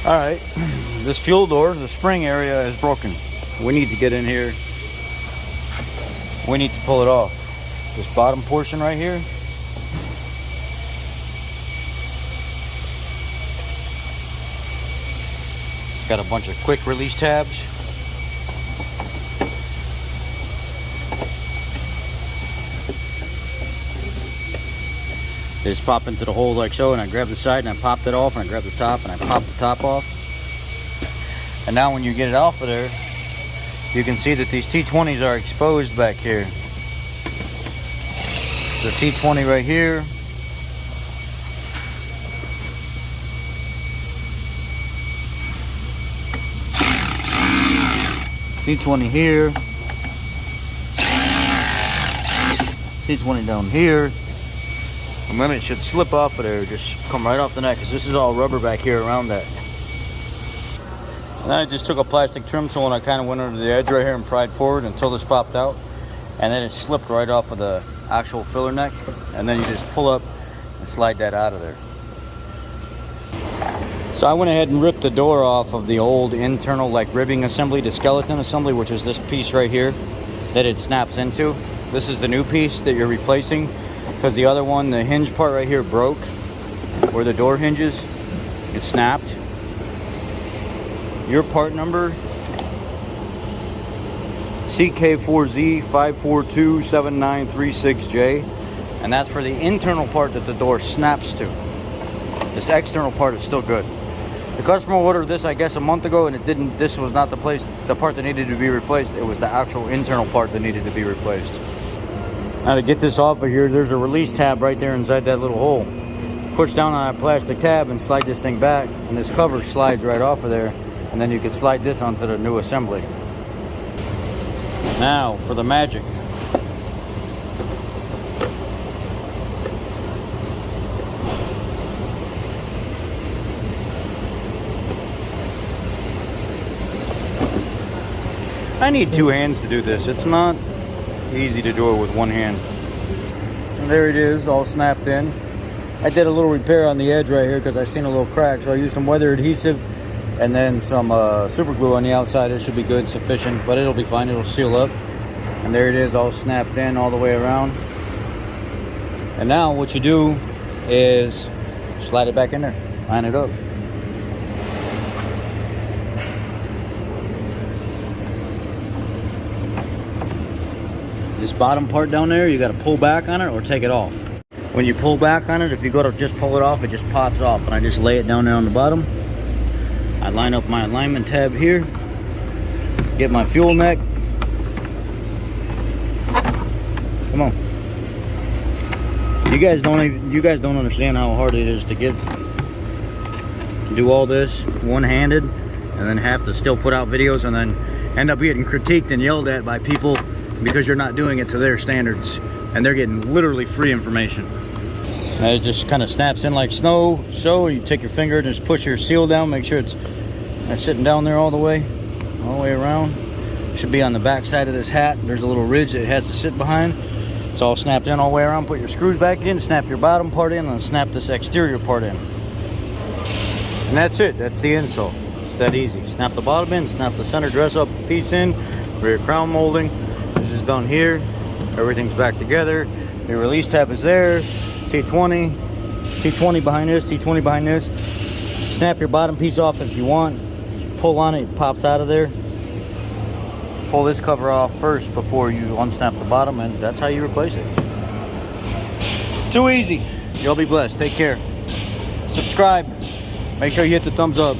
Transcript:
All right, this fuel door, the spring area is broken. We need to get in here. We need to pull it off. This bottom portion right here. Got a bunch of quick release tabs. They just pop into the hole like so, and I grab the side and I popped it off, and I grab the top and I pop the top off. And now when you get it off of there, you can see that these T20s are exposed back here. The T20 right here. T20 here. T20 down here. And then it should slip off of there, just come right off the neck, because this is all rubber back here around that. And then I just took a plastic trim tool and I kind of went under the edge right here and pried forward until this popped out. And then it slipped right off of the actual filler neck. And then you just pull up and slide that out of there. So I went ahead and ripped the door off of the old internal like ribbing assembly, the skeleton assembly, which is this piece right here that it snaps into. This is the new piece that you're replacing, because the other one, the hinge part right here, broke where the door hinges. It snapped. Your part number CK4Z5427936J, and that's for the internal part that the door snaps to. This external part is still good. The customer ordered this, I guess, a month ago, and it didn't. This was not the part that needed to be replaced. It was the actual internal part that needed to be replaced. Now to get this off of here, there's a release tab right there inside that little hole. Push down on that plastic tab and slide this thing back, and this cover slides right off of there, and then you can slide this onto the new assembly. Now for the magic. I need two hands to do this. It's not easy to do it with one hand. And there it is, all snapped in. I did a little repair on the edge right here because I seen a little crack, so I used some weather adhesive and then some super glue on the outside. It should be good, sufficient, but it'll be fine. It'll seal up. And there it is, all snapped in all the way around. And now what you do is slide it back in there, line it up. This bottom part down there, you got to pull back on it or take it off. When you pull back on it, if you go to just pull it off, it just pops off. And I just lay it down there on the bottom. I line up my alignment tab here, get my fuel neck. Come on. You guys don't understand how hard it is to do all this one-handed, and then have to still put out videos and then end up getting critiqued and yelled at by people because you're not doing it to their standards, and they're getting literally free information. And it just kind of snaps in like snow. So you take your finger and just push your seal down, make sure it's sitting down there all the way around. Should be on the back side of this hat. There's a little ridge that it has to sit behind. It's all snapped in all the way around. Put your screws back in, snap your bottom part in, and snap this exterior part in. And that's it. That's the install. It's that easy. Snap the bottom in, snap the center dress up piece in, rear crown molding. This is done here. Everything's back together. The release tab is there. T20 behind this, T20 behind this. Snap your bottom piece off if you want. Pull on it, it pops out of there. Pull this cover off first before you unsnap the bottom, and that's how you replace it. Too easy. Y'all be blessed. Take care. Subscribe. Make sure you hit the thumbs up.